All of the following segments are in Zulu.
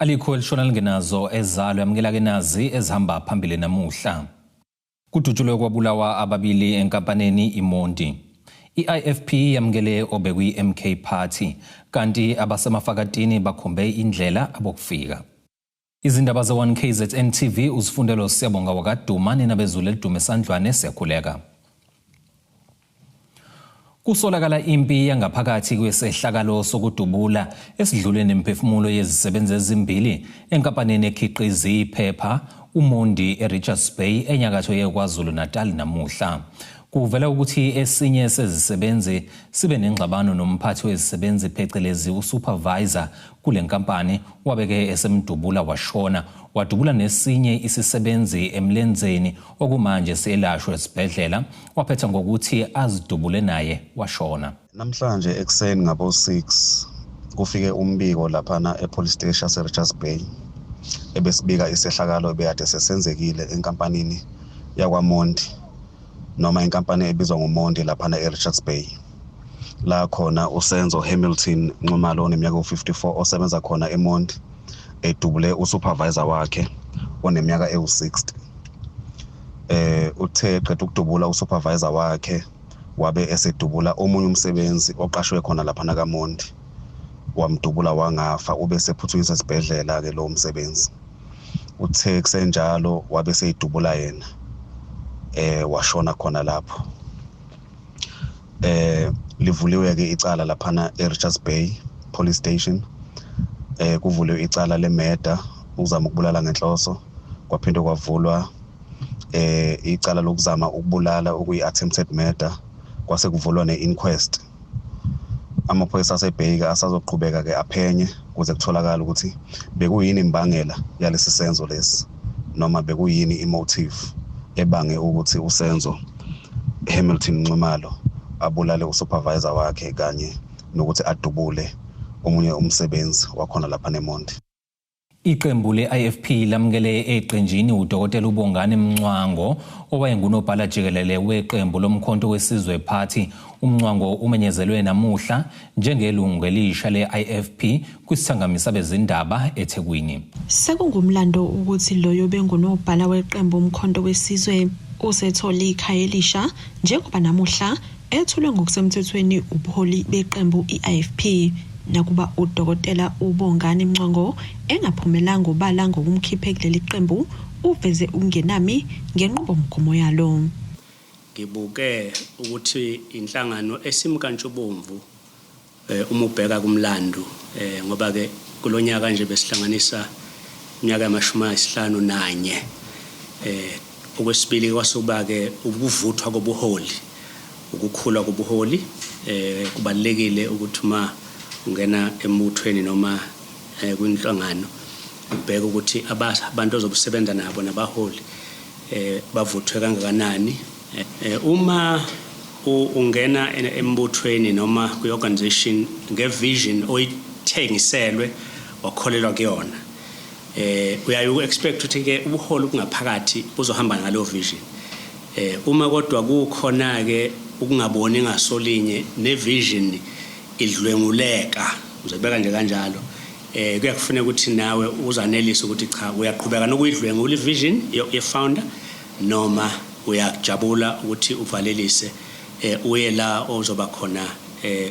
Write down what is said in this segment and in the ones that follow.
Alikho elishona lingenazo ezalo yamukela ke nazi ezihamba phambili namuhla. Kudutshulwe kwabulawa ababili enkampaneni iMondi. I-IFP yamukele obekwi MK Party kanti abasemafakatini bakhombe indlela abokufika. Izindaba ze1KZN TV uzifundelo Siyabonga wakadumane nabezulu elidume esandlwane siyakhuleka. Kusolakala impi yangaphakathi kwesehlakalo sokudubula esidlule nemphefumulo yezisebenzi ezimbili enkampanini ekhiqiza iphepha uMondi eRichards Bay enyakatho yeKwaZulu Natal namuhla. Kuvela ukuthi esinye sezisebenzi sibe nengxabano nomphathi wezisebenzi phecelezi usupervisor kule nkampani wabeke esemdubula washona. Wadubula nesinye isisebenzi emlenzeni okumanje selashwe esibhedlela waphetha ngokuthi azidubule naye washona. Namhlanje ekseni ngabo 6 kufike umbiko laphana epolice station eRichards Bay ebesibika isehlakalo ebeyade sesenzekile enkampanini yakwaMondi noma inkampani ebizwa ngoMondi laphana eRichards Bay. La khona uSenzo Hamilton Nxumalo oneminyaka u54 osebenza khona eMondi edubule usupervisor wakhe oneminyaka ewu60. Uthe qeda ukudubula usupervisor wakhe wabe esedubula omunye umsebenzi oqashwe khona laphana kaMondi wamdubula wangafa ube sephuthunyiselwe esibhedlela ke lo msebenzi. Uthe kusenjalo wabe seyidubula yena washona khona lapho. Livuliwe ke icala laphana eRichards Bay Police Station. Kuvuliwe icala lemurder ukuzama ukubulala ngenhloso, kwaphinde kwavulwa icala lokuzama ukubulala okuyi-attempted murder, kwase kuvulwa ne-inquest. Amaphoyisa aseBay asazoqhubeka ke aphenye kuze kutholakala ukuthi bekuyini imbangela yalesi senzo lesi noma bekuyini imotive ebange ukuthi uSenzo Hamilton Nxumalo abulale usupervisor wakhe kanye nokuthi adubule omunye umsebenzi wakhona lapha neMondi. Iqembu le-IFP lamukele eqenjini uDokotela uBongani Mncwango owayengunobhala jikelele weqembu lomkhonto wesizwe Party. Umncwango umenyezelwe namuhla njengelungu elisha le-IFP kwisithangamisa bezindaba eThekwini. Sekungumlando ukuthi loyo bengunobhala weqembu umkhonto wesizwe usethola ikhaya elisha njengoba namuhla ethulwe ngokusemthethweni ubuholi beqembu i-IFP. Nakuba uDokotela uBongani Mncwango engaphumelanga ubala ngokumkhipha kuleli qembu uveze ungenami ngenqubomgomo yalo. Ngibuke ukuthi inhlangano esimkantshubomvu uma ubheka kumlando ngoba ke kulonyaka nje besihlanganisa iminyaka yama-51 okwesibili kwasuba ke ukuvuthwa kobuholi, ukukhula kobuholi. Kubalekile ukuthi uma ungena emuthweni noma kwinhlangano ubheka ukuthi abantu ozobusebenza nabo nabaholi bavuthwe kangakanani. Uma ungena embuthweni noma kwi-organization ngevision oyithengiselwe wakholelwa kuyona, uyaye u-expect ukuthi ke ubuholi kungaphakathi buzohamba ngalo vision. Uma kodwa kukhona ke ukungaboni ngasolinye nevision idlwenguleka, uzobeka nje kanjalo, kuyakufuneka ukuthi nawe uzanelise ukuthi cha uyaqhubeka nokuyidlwengula ivision ye-founder noma uyajabula ukuthi uvalelise uye la ozoba khona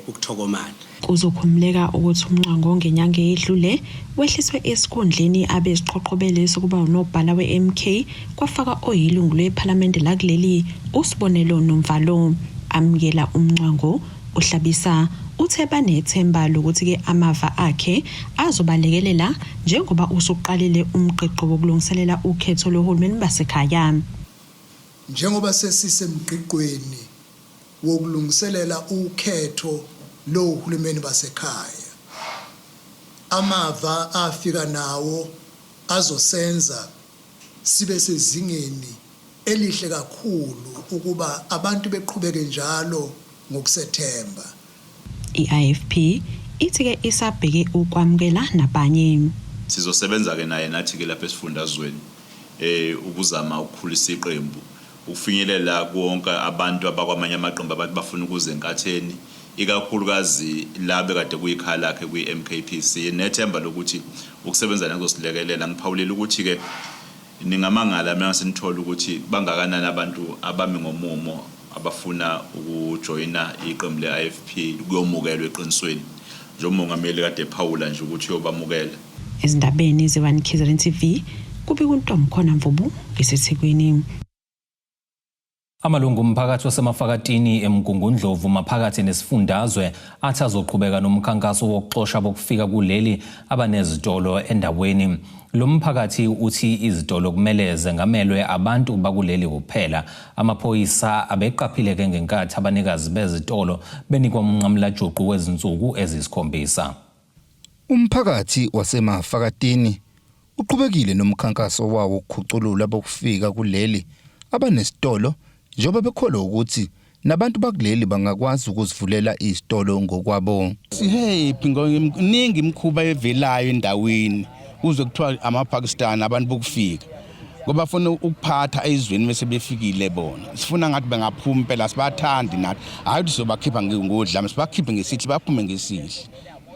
ukuthokomala. Kuzokhumuleka ukuthi uMncwango ngenyanga edlule wehliswe esikhundleni abesiqhoqhobele sokuba unobhala we-MK kwafaka oyilungu lePhalamende lakuleli uSibonelo Nomvalo. Amukela uMncwango uhlabisa uthe banethemba lokuthi ke amava akhe azobalekelela njengoba usuqalile umqiqo wokulungiselela ukhetho lohulumeni basekhaya. Njengoba sesisemqiqweni wokulungiselela ukhetho lohulumeni basekhaya, amava afika nawo azosenza sibe sezingeni elihle kakhulu ukuba abantu beqhubeke njalo ngokusethemba. I-IFP ithi ke isabheke ukwamukela nabanye. Sizosebenza ke naye nathi ke lapha esifundazweni ukuzama ukukhulisa iqembu, ukufinyelela konke abantu abakwamanye amaqembu abantu bafuna ukuze enkatheni ikakhulukazi labe kade kuyikhala lakhe kwi-MKPC nethemba lokuthi ukusebenza ngizosilekelela ngiphawulela ukuthi ke ningamangala mase nithola ukuthi bangakanani abantu abami ngomumo abafuna ukujoyina iqembu le-IFP kuyomukelwa eqinisweni njengomongameli kade Phawula nje ukuthi uyobamukela. Ezindabeni ze-1 KZN TV kubika uNtomkhona Mvubu ngesethekwini. Amalungu omphakathi wasemafakatini eMgungundlovu maphakathi nesifundazwe athi azoqhubeka nomkhankaso wokuxosha bokufika kuleli abanezitolo endaweni. Lo mphakathi uthi izitolo kumele zengamelwe abantu bakuleli kuphela. Amaphoyisa abeqaphileke ngenkathi abanikazi bezitolo benikwa umnqamulajuqu wezinsuku ezisikhombisa. Umphakathi wasemafakatini uqhubekile nomkhankaso wawo ukukhuculula bokufika kuleli abanesitolo njengoba bekholwa ukuthi nabantu bakuleli bangakwazi ukuzivulela izitolo ngokwabo. Sihappy ngoningi imkhuba evelayo endaweni kuze kuthiwa amaPakistan abantu bokufika ngoba bafuna ukuphatha ezweni bese befikile bona. Sifuna ngathi bengaphuma impela sibathandi nathi hayi sizobakhipha ngodlame sibakhiphe ngesithi baphume ngesihle.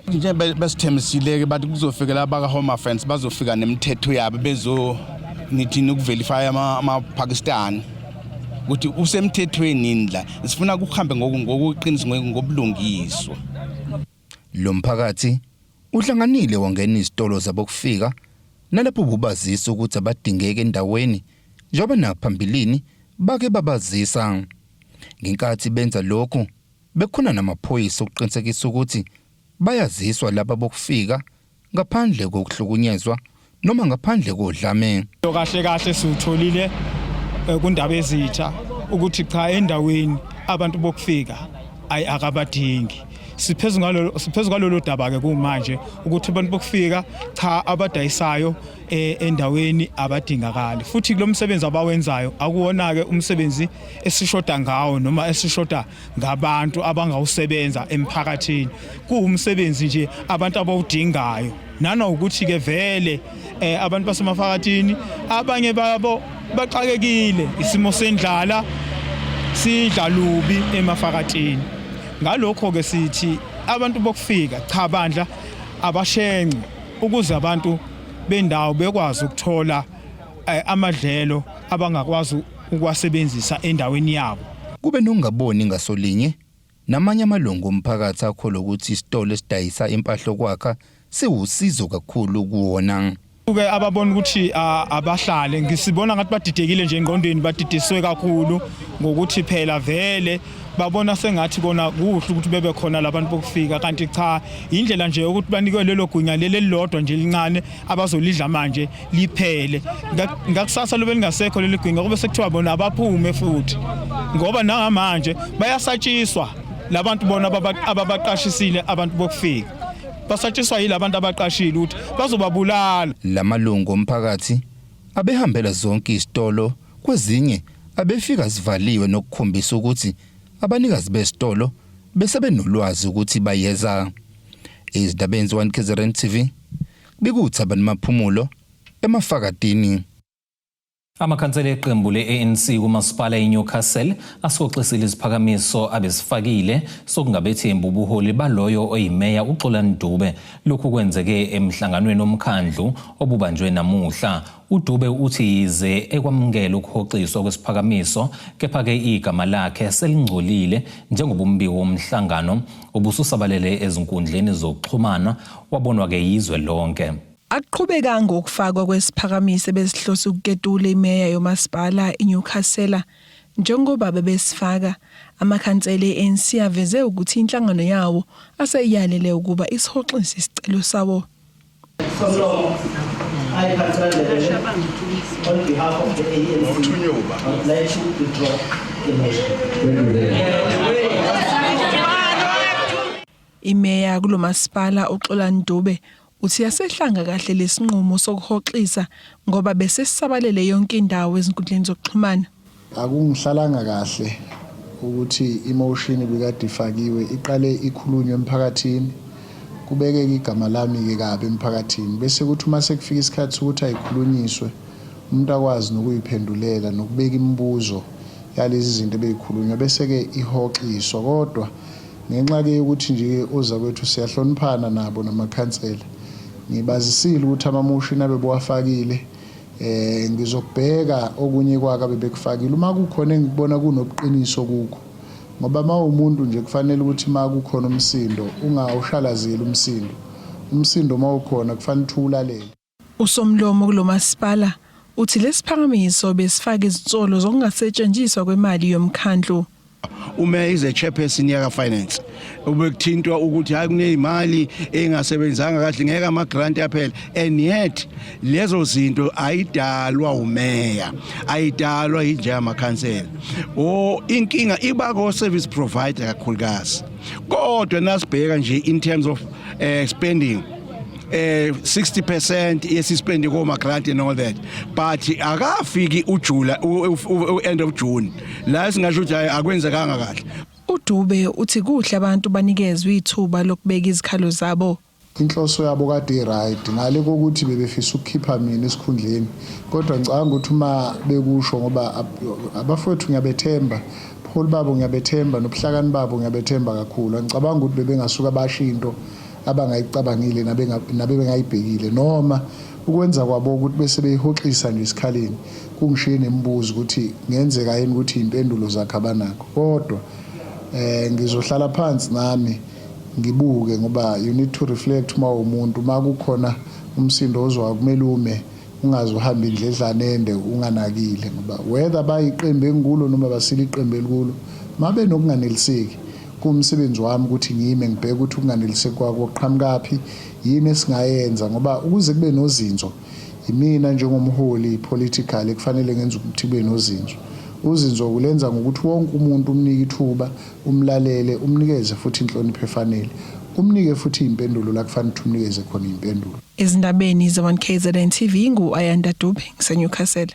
Nje besithembisile ke bathi kuzofikela abaka Home Affairs bazofika nemithetho yabo bezo nithi ukuverify amaPakistan ukuthi usemthethweni indla sifuna ukuhambe ngokuqinisa ngobulungiswa. Lo mphakathi uhlanganile wangena izitolo zabokufika nalapho ubazisa ukuthi abadingeke endaweni njengoba naphambilini bake babazisa. Ngenkathi benza lokho bekhona namaphoyisa ukuqinisekisa ukuthi bayaziswa laba bokufika ngaphandle kokuhlukunyezwa noma ngaphandle kodlame. Kahle siutholile kundaba ezitha ukuthi cha endaweni abantu bokufika akabadingi. Siphezulu ngalolu daba ke kumanje ukuthi abantu bokufika cha abadayisayo endaweni abadingakali. Futhi lo msebenzi abawenzayo akuwona ke umsebenzi esishoda ngawo noma esishoda ngabantu abangawusebenza emphakathini. Kuwumsebenzi nje abantu abawudingayo. Nana ukuthi ke vele abantu basemafakatini abanye babo baxakekile isimo sendlala sidla lubi emafakatini. Ngalokho ke sithi abantu bokufika cha bandla abashenxe ukuze abantu bendawo bekwazi ukuthola amadlelo abangakwazi ukwasebenzisa endaweni yabo. Kube nongaboni ngasolinye namanye amalungu omphakathi akholwa ukuthi isitolo esidayisa impahla kwakha siwusizo kakhulu kuwona. Ke ababona ukuthi abahlale ngisibona ngathi badidekile nje engqondweni badidiswe kakhulu ngokuthi phela vele babona sengathi kona kuhle ukuthi bebe khona labantu bokufika kanti cha indlela nje ukuthi banikwe lelo gunya lelilodwa nje lincane abazolidla manje liphele ngakusasa lobe lingasekho leli gunya kube sekuthiwa bona abaphume futhi ngoba nangamanje bayasatshiswa labantu bona ababaqashisile abantu bokufika basatshiswa yilabantu abaqashile ukuthi bazobabulala. Lamalungu omphakathi abehambela zonke izitolo kwezinye abefika sivaliwe nokukhombisa ukuthi abanikazi besitolo bese benolwazi ukuthi bayeza. Ezindabeni ze-1 KZN TV bikuthaba namaphumulo emafakatini. Amakhansela eqembu le-ANC kumasipala eNewcastle asoxisile isiphakamiso abesifakile sokungabethembu ubuholi baloyo oyimeya uXolani Dube. Lokhu kwenzeke emhlanganweni omkhandlu obubanjwe namuhla. uDube uthi yize ekwamukela ukuhoxiswa kwesiphakamiso kepha-ke igama lakhe selingcolile njengoba umbiko womhlangano obususabalele ezinkundleni zokuxhumana wabonwa-ke yizwe lonke. Aqhubeka ngokufakwa kwesiphakamiso bezihlosa ukuketula imeya yomasipala eNewcastle njengoba bebesifaka amakhansela e-ANC aveze ukuthi inhlangano yawo aseyalele ukuba isihoxise isicelo sawo. I on behalf of the ANC, I'd like to withdraw the motion. Imeya kulomasipala uXolani Dube uthi yasehlanga kahle lesinqumo sokuhoxisa ngoba bese sisabalele yonke indawo ezinkundleni zokuxhumana. Akungihlalanga kahle ukuthi emotion bekade ifakiwe iqale ikhulunywe emphakathini kubekeke igama lami ke kabe emphakathini bese kuthi uma sekufika isikhathi ukuthi ayikhulunyiswe umuntu akwazi nokuyiphendulela nokubeka imibuzo yalezi zinto beyikhulunywa bese ke ihoxiswa kodwa ngenxa ke ukuthi nje oza kwethu siyahloniphana nabo namakhansela ngibazisile ukuthi ama-motion abe bowafakile ngizokubheka okunye kwaka bebekufakile uma kukhona engibona kunobuqiniso kukho ngoba umuntu nje kufanele ukuthi uma kukhona umsindo ungawushalazeli umsindo uma ukhona kufanele uthulalela. Usomlomo kulomasipala uthi lesiphakamiso besifaka izinsolo zokungasetshenziswa kwemali yomkhandlu. Uma ize chairperson yaka finance ubekuthintwa ukuthi hayi kunezimali engasebenzanga kahle ngeke ama grant yaphela and yet lezo zinto ayidalwa umeya ayidalwa inje amakhansela inkinga iba ko service provider kakhulukazi kodwa nasibheka nje in terms of spending 60% yesispendi koma grant and all that but akafiki uJula end of June la singasho ukuthi akwenzekanga kahle. uDube uthi kuhle abantu banikezwe ithuba lokubeka izikhalo zabo. Inhloso yabo kade right ngale kokuthi bebefisa ukukhipha mina esikhundleni kodwa ngicabanga ukuthi uma bekusho ngoba abafowethu ngiyabethemba Paul babo ngiyabethemba nobuhlakani babo ngiyabethemba kakhulu ngicabanga ukuthi bebengasuka bashinto abangayicabangile nabengayibhekile noma ukwenza kwabo ukuthi bese beyihoxisa nje isikhaleni kungishiye nemibuzo ukuthi ngenzeka yini ukuthi impendulo zakhe abanakho kodwa ngizohlala phansi nami ngibuke ngoba you need to reflect uma umuntu makukhona umsindo ozwa kumele ume ungaze uhamba indledlana ende unganakile ngoba whether bayiqembe engikulo noma basile iqembe elikulo mabe nokunganeliseki kumsebenzi wami ukuthi ngime ngibheke ukuthi ukunganeliseki kwako qhamukaphi yini esingayenza ngoba ukuze kube nozinzo imina njengomholi political kufanele ngenze ukuthi kube nozinzo uzinzo kulenza ngokuthi wonke umuntu umnike ithuba umlalele umnikeze futhi inhlonipho efanele umnike futhi impendulo la kufanele umnikeze khona impendulo. Ezindabeni ze-1 KZN TV ngu-Ayanda Dube ngiseNewcastle.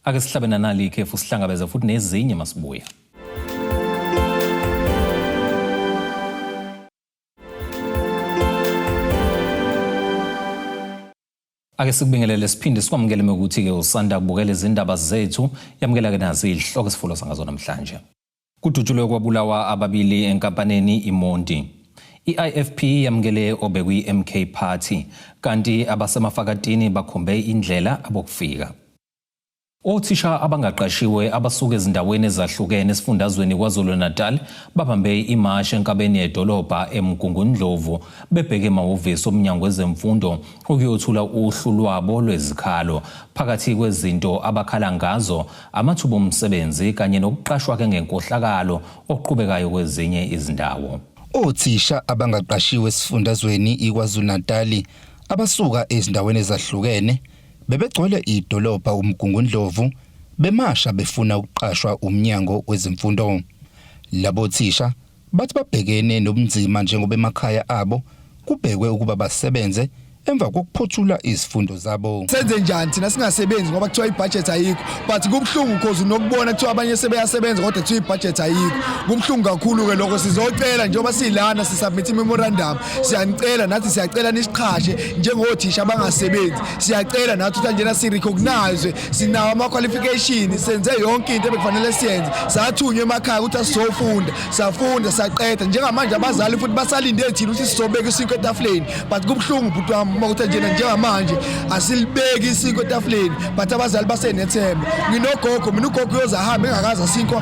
Ake sihlabena nali ikhefu sihlangabeze futhi nezinye masibuya. Ake sikubingelele siphinde sikwamukele ukuthi ke usanda kubukela izindaba zethu yamukela ke nazi ihloko sifulo sangazo namhlanje. Kudutshulwe kwabulawa ababili enkampaneni iMonti. IFP yamukele obekwi MK Party kanti abasemafakatini bakhombe indlela abokufika. Othisha abangaqashiwe abasuka ezindaweni ezahlukene esifundazweni KwaZulu-Natal babambe imashi enkabeni yedolobha eMgungundlovu bebheke emahhovisi omnyango wezemfundo ukuyothula uhlu lwabo lwezikhalo phakathi kwezinto abakhala ngazo amathuba omsebenzi kanye nokuqashwa ke ngenkohlakalo okuqhubekayo kwezinye izindawo. Othisha abangaqashiwe esifundazweni iKwaZulu-Natal abasuka ezindaweni ezahlukene bebegcwele idolobha uMgungundlovu bemasha befuna ukuqashwa umnyango wezemfundo. Labo thisha bathi babhekene nobunzima njengoba emakhaya abo kubhekwe ukuba basebenze emva kokuphothula izifundo zabo. Senze njani thina singasebenzi ngoba kuthiwa ibudget ayikho but kubhlungu because unokubona kuthiwa abanye sebeyasebenza kodwa kuthiwa ibudget ayikho. Kubhlungu kakhulu ke lokho sizocela njengoba silana sisubmit memorandum siyanicela nathi siyacela nisiqhashe njengothisha abangasebenzi siyacela nathi ukuthi njena si recognize sinawo ama qualification senze yonke into ebekufanele siyenze sathunywe emakhaya ukuthi asizofunda safunda saqeda njengamanje abazali futhi basalinde thina ukuthi sizobeka isinko etafuleni but kubhlungu butwa ukuthi njena njengamanje asilibeki isinko etafuleni but abazali basenethemba nginogogo mina ugogo uyozahambe engakaza isinko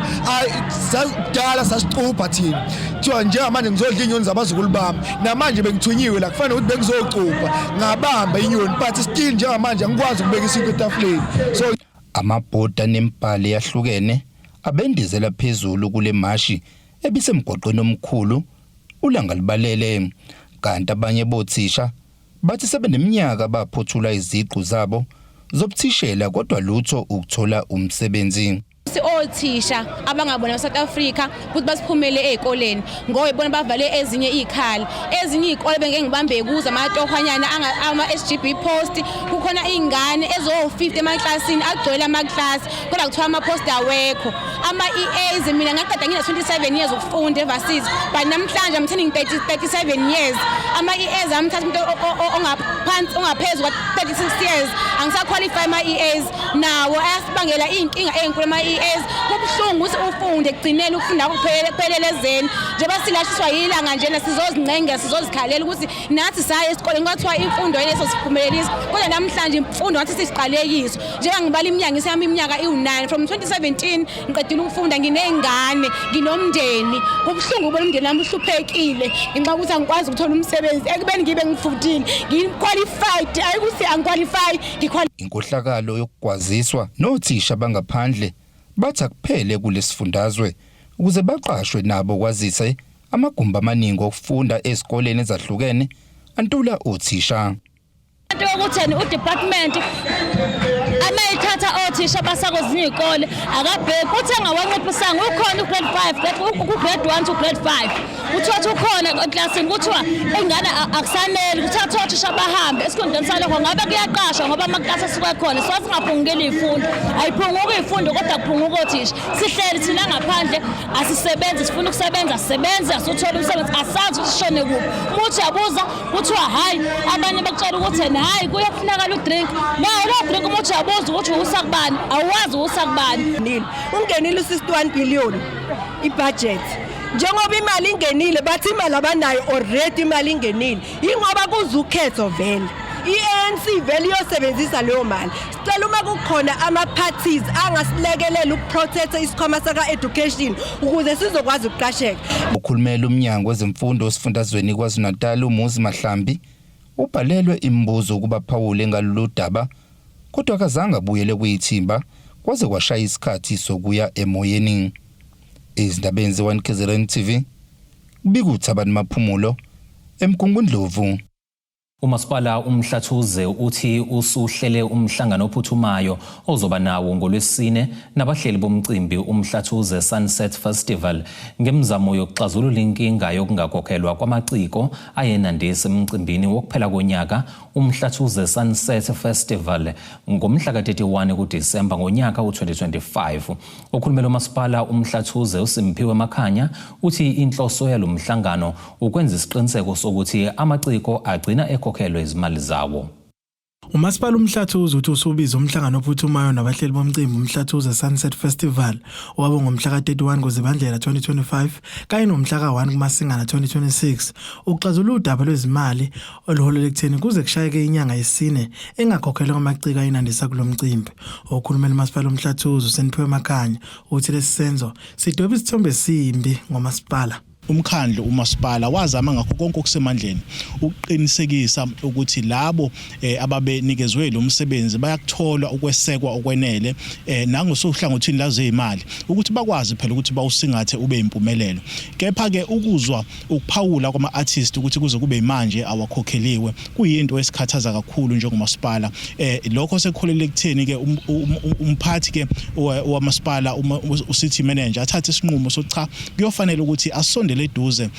sadala sasicupha thina thiwa njengamanje ngizodla inyoni zabazukulu bami namanje bengithunyiwe la kufanele ukuthi bengizocupha ngabamba inyoni but still njengamanje angikwazi ukubeka isinko etafuleni. So amabhoda nembhalo yahlukene abendizela phezulu kule mashi ebisemgwaqweni omkhulu ulanga libalele kanti abanye bothisha bathi sebeneminyaka baphothula iziqu zabo zobuthishela kodwa lutho ukuthola umsebenzi. Othisha abangabona eSouth Africa ukuthi basiphumele ezikoleni ngoba ibona bavale ezinye izikhala ezinye izikole bengeke ngibambe kuza amatohwanyana ama SGB post kukhona ingane ezo50 emaklasini agcwele amaklasi kodwa kuthiwa ama post awekho ama EAs mina ngaqeda ngina 27 years ukufunda eVarsity but namhlanje I'm turning 37 years ama EAs amthatha umuntu ongaphansi ongaphezulu kwa 36 years angisaqualify ama EAs nawo ayasibangela inkinga enkulu ama EAs kubuhlungu ukuthi ufunde ekugcineni ukufunda kuphelelezeni njengoba silashiswa yilanga njena sizozincenga sizozikhalela ukuthi nathi saya esikoleni kwathiwa imfundo leso siphumelelisa kodwa namhlanje imfundo wathi sisiqalekiso njengangibala iminyaka isiyami iminyaka iwu9 from 2017 ngiqedile ukufunda nginezingane nginomndeni kubuhlungu ubona umndeni wami uhluphekile ngenxa ukuthi angikwazi ukuthola umsebenzi ekubeni ngibe ngifundile ngiqualified ayikuthi angiqualify inkohlakalo yokugwaziswa nothisha bangaphandle bathi akuphele kulesifundazwe ukuze baqashwe nabo kwazise amagumbi amaningi okufunda ezikoleni ezahlukene antula othisha ukuthi udepartment amayithatha othisha basakwezinye izikole akabheki kuthi angawanciphisanga ukhona ugrade 5 ugrade 1 to grade 5 uthatha ukhona eclassini kuthiwa ingane akusanele kuthatha othisha bahambe esikondeni salokho ngabe kuyaqashwa ngoba amaklasi asuka khona so singaphungukeli izifundo ayiphunguka izifundo kodwa kuphunguka othisha sihleli thina ngaphandle asisebenzi sifuna ukusebenza sisebenza sothola umsebenzi asazi usishone kuphi umuntu yabuza kuthiwa hayi abanye bakutshela ukuthi hayi kuyafunakala udrink lo drink umuntu yabuza ukuthi usakubani awazi usakubani ungenile u61 billion ibudget njengoba imali ingenile bathi imali abanayo already imali ingenile ingoba kuzukhetho vele iANC vele yosebenzisa leyo mali sicela uma kukhona ama parties angasilekelela ukuprotect isikhwama saka education ukuze sizokwazi ukuqasheka ukhulumela umnyango wezemfundo osifundazweni kwaZulu-Natal uMuzi Mahlambi ubhalelwe imibuzo kuba Phawule ngalolu daba kodwa akazange abuyele kuyithimba kwaze kwashaya isikhathi sokuya emoyeni izindabeni ze1KZN TV bikuthabani maphumulo eMgungundlovu. Umasipala uMhlathuze uthi usuhlele umhlangano ophuthumayo ozoba nawo ngoLwesine nabahleli bomcimbi uMhlathuze Sunset Festival ngemizamo yokuxazulula inkinga yokungakhokhelwa kwamaciko ayenandisa emcimbini wokuphela konyaka uMhlathuze Sunset Festival ngomhla ka31 kuDisemba ngonyaka u2025. Okhulumela uMasipala uMhlathuze uSimphiwe Makhanya uthi inhloso yalomhlangano ukwenza isiqiniseko sokuthi amaciko agcina ekhokhelwe izimali zawo. Umasipala uMhlathuze uthi usubiza umhlangano ophuthumayo nabahleli bomcimbi uMhlathuze Sunset Festival owabo ngomhla ka31 kuZibandlela 2025 kanye nomhla ka1 kuMasingana 2026 ukuxazulula udaba lwezimali oluholela ekutheni kuze kushayeke inyanga yesine engakhokhelwa kwamaciko ayinandisa kulomcimbi. Okhulumela uMasipala uMhlathuze uSimphiwe Makhanya uthi lesisenzo sidweba isithombe esimbi ngomasipala. Umkhandlu uMasipala wazama ngakho konke okusemandleni ukuqinisekisa ukuthi labo ababenikezwe lo msebenzi bayakuthola ukwesekwa okwenele nangosohlangothini lazezimali ukuthi bakwazi phela ukuthi bawusingathe ube impumelelo. Kepha ke ukuzwa ukuphawula kwama artists ukuthi kuze kube manje awakhokheliwe kuyinto esikhathaza kakhulu njengoMasipala. Lokho sekholele ekutheni ke umphathi ke waMasipala ucity manager athathe isinqumo socha kuyofanele ukuthi asonde leduze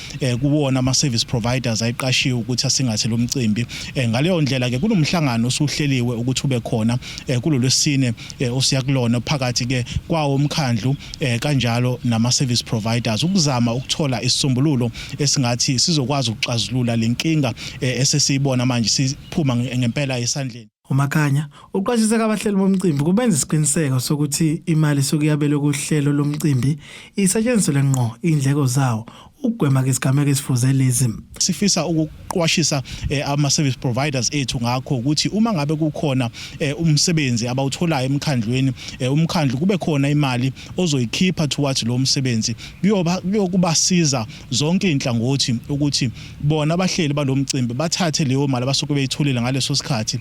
kuwona ama service providers ayiqashiwe ukuthi asingathe lo mcimbi. Ngaleyo ndlela ke kunomhlangano osuhleliwe ukuthi ube khona kulolwesine osiyakulona phakathi ke kwawo umkhandlu kanjalo nama service providers ukuzama ukuthola isisombululo esingathi sizokwazi ukuxazulula lenkinga esesiyibona manje siphuma ngempela esandleni. Umakhanya uqwashisa abahleli bomcimbi kubenza isiqiniseko sokuthi imali sokuyabelwe kuhlelo lomcimbi isetshenziswe ngqo indleko zawo ukugwema ke isigameko esifuzelezi. Sifisa ukuqwashisa ama service providers ethu ngakho ukuthi uma ngabe kukhona umsebenzi abawutholayo emkhandlweni umkhandlu kube khona imali ozoyikhipha towards lo msebenzi kuyokubasiza zonke inhlangothi ukuthi bona abahleli balomcimbi bathathe leyo mali abasuke beyitholile ngaleso sikhathi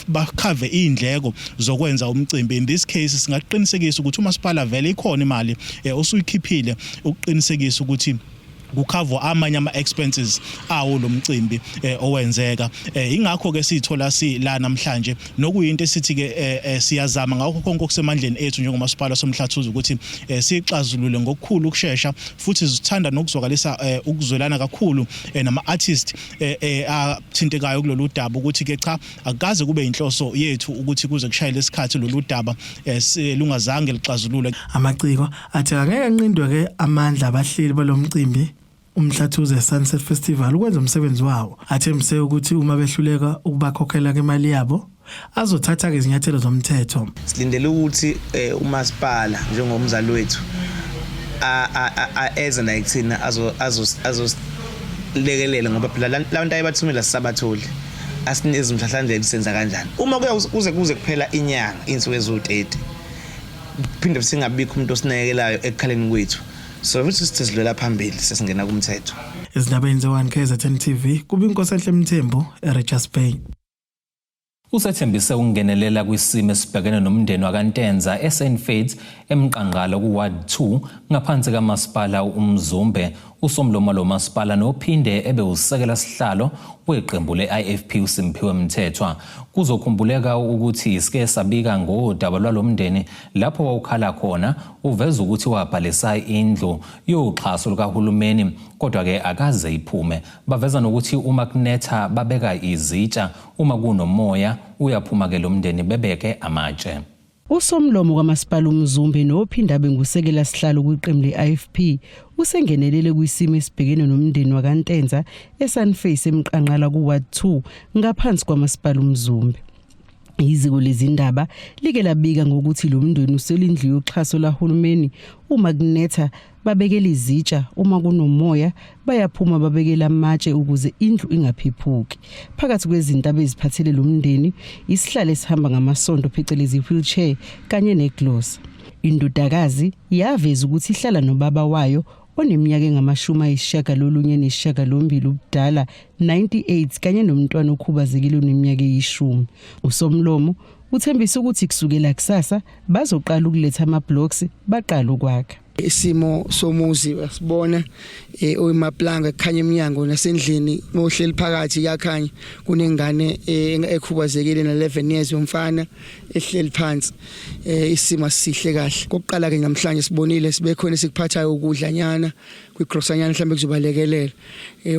bakhave indleko zokwenza umcimbi. In this case singaqinisekisa ukuthi uMasipala vele ikhona imali osuyikhiphile ukuqinisekisa ukuthi kukhava amanye ama expenses awo lo mcimbi owenzeka. Ingakho ke sithola sila namhlanje nokuyinto esithi ke siyazama ngakho konke okusemandleni ethu njengoMasipala soMhlathuze ukuthi sixazulule ngokukhulu ukusheshsha futhi sithanda nokuzwakalisa ukuzwelana kakhulu nama artists athintekayo kulolu daba ukuthi ke cha akaze kube inhloso yethu ukuthi kuze kushayele isikhathi lolu daba lungazange lixazulule. Amaciko athi angeke anqindwe ke amandla abahleli balomcimbi uMhlathuze Sunset Festival ukwenza umsebenzi wawo. Athembise ukuthi uma behluleka ukubakhokhela imali yabo azothatha izinyathelo zomthetho. Silindele ukuthi umasipala njengomzali wethu eze la ekuthina azolekelela ngoba phela labantu ayibathumela sisabatholi asinezi mhlahlandlela senza kanjani uma kuze kuphela inyanga insuku ezu30 phinde singabikho umuntu osinakekelayo ekukhaleni kwethu so futhi sidlula phambili sesingena kumthetho. Izindabeni ze1 KZN TV kubiNkosi Mthembu eRichards Bay. Usethembise ukungenelela kwisimo esibhekene nomndeni wakaNtenza eSt Faiths emqangqala kuWard 2 ngaphansi kaMasipala uMzumbe usomlomo lomasipala nophinde ebe usekela sihlalo weqembu leIFP uSimphiwe Mthethwa. Kuzokhumbuleka ukuthi isike sabika ngodaba lwalomndeni lapho wawukhala khona uveza ukuthi wabhalisa indlu yoxhaso lukahulumeni kodwa ke akaze iphume. Baveza nokuthi uma kunetha babeka izitsha uma kunomoya uyaphuma ke lomndeni bebeke amatshe. Usomlomo kaMasipala uMzumbe nophinda bengusekela sihlalo kwiqembu leIFP usengenelele kwisimo esibhekene nomndeni wakaNtenza eSt Faiths emqangqala kuWard 2 ngaphansi kwaMasipala uMzumbe. Iziko lezindaba like labika ngokuthi lo mndeni uselindlu yoxhaso lahulumeni uma kunetha babekela izitsha uma kunomoya bayaphuma babekela amatshe ukuze indlu ingaphephuki. Phakathi kwezinto abeziphathele lo mndeni isihlalo esihamba ngamasonto phecelezi wheelchair kanye negloss. Indodakazi yaveza ukuthi ihlala nobaba wayo oneminyaka engama-98 ubudala 98 kanye nomntwana okhubazekile oneminyaka 10. Usomlomo uthembisa ukuthi kusukela kusasa bazoqala ukuletha ama-blocks baqala ukwakha. Isimo somuzi asibona oyemaplanga ekhanya eminyango nasendlini mohleli phakathi yakhanya kunengane ekhubazekile na11 years yomfana ehleli phansi isimo sihle kahle. Kokuqala ke namhlanje sibonile sibe khona sikuphathayo ukudlanyana kwigrosanyana mhlambe kuzobalekelela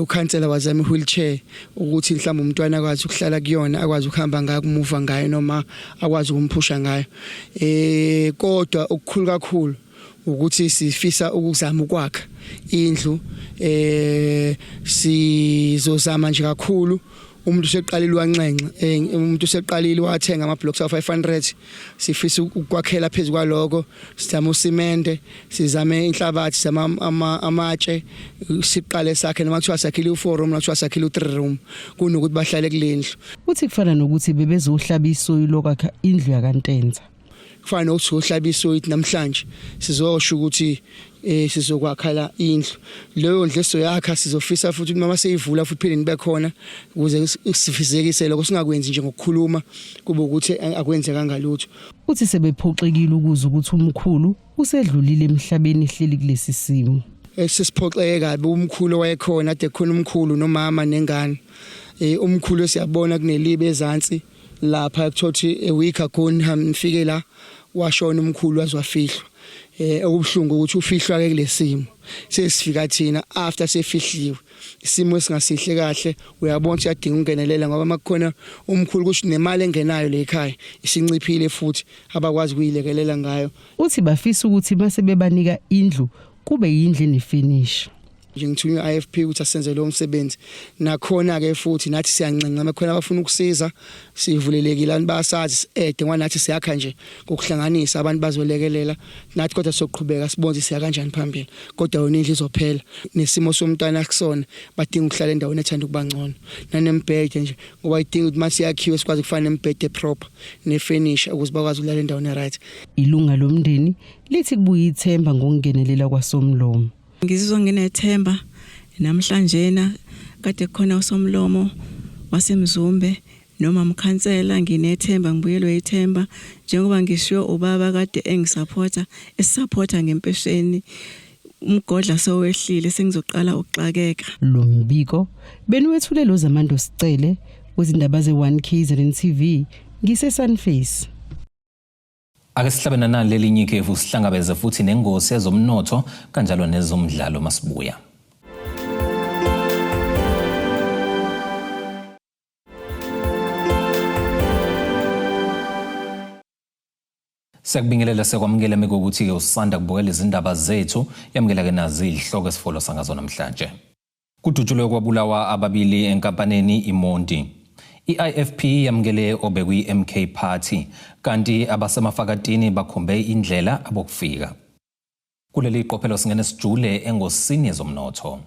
ukhansela wazama wheelchair ukuthi mhlambe umntwana akwazi ukuhlala kuyona akwazi ukuhamba ngayo kumuva ngayo noma akwazi ukumphusha ngayo kodwa okukhulu kakhulu ukuthi sifisa ukuzama ukwakha indlu sizozama nje kakhulu umuntu useqalile wancenxe umuntu useqalile wathenga ama blocks of 500 sifisa ukwakhela phezulu kwaloko sizama usimende sizame inhlabathi sizama amatshe siqale sakhe noma kuthiwa sakhile u4 room noma kuthiwa sakhile u3 room kunokuthi bahlale kulendlu. Uthi kufana nokuthi bebezohlaba isoyi lokwakha indlu yakaNtenza. Kufana nokuthi uhlaba isoyi namhlanje sizosho ukuthi sizokwakhala indlu leyo ndlu soyakha sizofisa futhi mama seyivula futhi phela nibe khona ukuze sifizekise lokho singakwenzi nje ngokukhuluma kube ukuthi akwenze kangalutho. Uthi sebephoxekile ukuze ukuthi umkhulu usedlulile emhlabeni ehleli kulesi simo. Sesiphoxeke kabi umkhulu wayekhona ade khona umkhulu nomama nengane umkhulu siyabona kunelibe ezantsi lapha ekuthothi a week ago nifike la washona umkhulu wazwafihlwa okubuhlungu ukuthi ufihlwa ke kulesimo sesifika thina after sefihliwe isimo esingasihle kahle uyabona ukuthi yadinga ungenelela ngoba makukhona umkhulu kusho nemali engenayo le ekhaya isinciphile futhi abakwazi kuyilekelela ngayo. Uthi bafisa ukuthi base bebanika indlu kube yindlu nefinish. Njengithunywa IFP ukuthi asenze lo msebenzi nakhona ke futhi nathi siyancenga makhona abafuna ukusiza sivulelekile abantu basazi ngoba nathi siyakha nje ngokuhlanganisa abantu bazolekelela nathi kodwa soqhubeka sibonze siya kanjani phambili kodwa yona indlu izophela nesimo somntwana kusona badinga ukuhlala endaweni ethanda ukuba ngcono nanembhede nje ngoba idinga ukuthi masiyakhiwe sikwazi ukufana nembhede proper nefinish ukuze bakwazi ukulala endaweni right. Ilunga lomndeni lithi kubuye ithemba ngokungenelela kwaSomlomo. Ngizizwa nginethemba namhlanje kade khona uSomlomo waseMzumbe noma umkhansela nginethemba ngibuyelwe ithemba njengoba ngishiyo ubaba kade engisupporta esupporta ngempesheni umgodla sowehlile sengizoqala ukuxakeka. Lo mbiko beniwethulelo zamando sicele wezindaba ze1 KZN TV ngiseSt Faiths. Ake sihlabena nalelinye ikhefu sihlangabeze futhi nengosi ezomnotho kanjalo nezomdlalo masibuya. Sekubingelela sekwamukela mekuthi ke usanda kubukela izindaba zethu yamukela ke nazi ihloko esifolo sangazo namhlanje. Kudutshulwe kwabulawa ababili enkampaneni iMonti. I-IFP yamukele obekwi MK Party kanti abasemafakatini bakhombe indlela abokufika. Kuleli qophelo singene sijule engosini yezomnotho.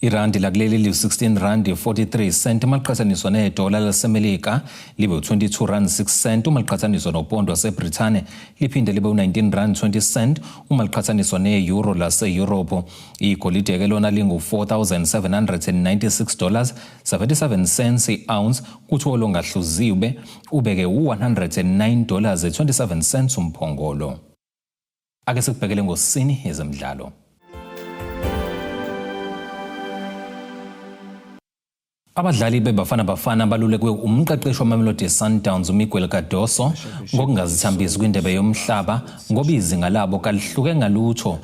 Irandi lakuleli li-16 rand 43 cent maliqhathaniswa nedola lasemelika libe u-22 rand 6 cent maliqhathaniswa nopondo waseBrithane liphinde libe u-19 rand 20 cent maliqhathaniswa ne-euro lase-Europe. Igolide ke lona lingu-$4,796 77 cents i-ounce kuthi olongahluziwe ubeke u-$109 27 cents umphongolo. Ake sikubhekele ngosini yezemidlalo. Abadlali beBafana Bafana balulekwe umqeqeshi waMamelodi Sundowns uMiguel Cardoso ngokungazithambisi kwindebe yomhlaba ngoba izinga labo kalihluke ngalutho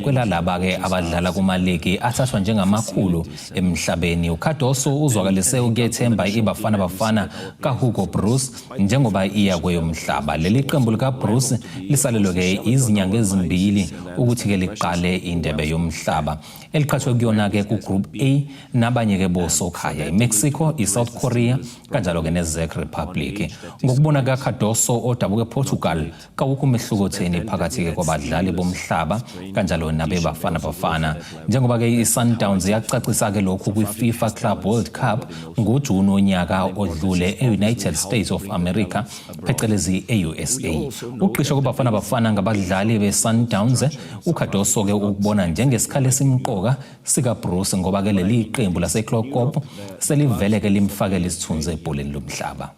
kwelalaba ke abadlala kumaligi athathwa njengamakhulu emhlabeni. uCardoso uzwakalise ukuyethemba iBafana Bafana kaHugo Bruce njengoba iya kweyomhlaba. Leli qembu likaBruce lisalelwe ke izinyanga ezimbili ukuthi ke liqale indebe yomhlaba eliqhathwe kuyona ke kuGroup A nabanye ke bosokhaya Mexico, South Korea, kanjalo ke neCzech Republic. Ngokubona kaCardoso odabuke Portugal kawukho umehluko theni phakathi ke kwabadlali bomhlaba kanjalo nabeBafana Bafana. Njengoba ke iSundowns yacacisa ke lokhu kwiFIFA Club World Cup ngoJuni onyaka odlule eUnited States of America phecelezi eUSA. Uqisho kuBafana Bafana ngabadlali beSundowns uCardoso ke ukubona njengesikhali esimqoka sika Bruce ngoba ke leli iqembu laseKlokop selivele ke limfakela isithunzi ebholeni lomhlaba.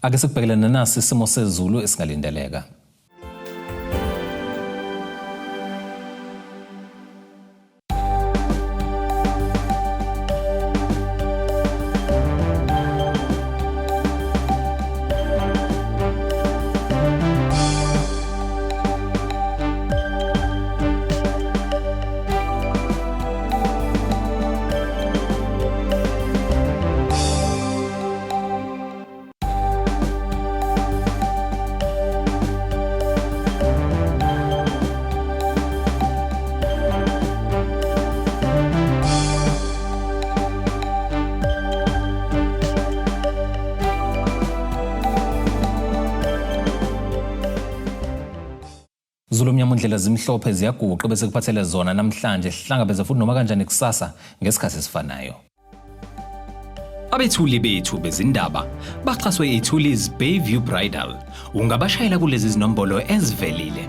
Ake sikubhekelele nasi isimo sezulu esingalindeleka. Zulumnyama indlela zimhlophe ziyaguqa bese kuphathele zona namhlanje sihlangabeze futhi noma kanjani kusasa ngesikhathi esifanayo. Abethuli bethu bezindaba baxhaswe ithulis Bayview Bridal. Ungabashayela kulezi zinombolo ezivelile.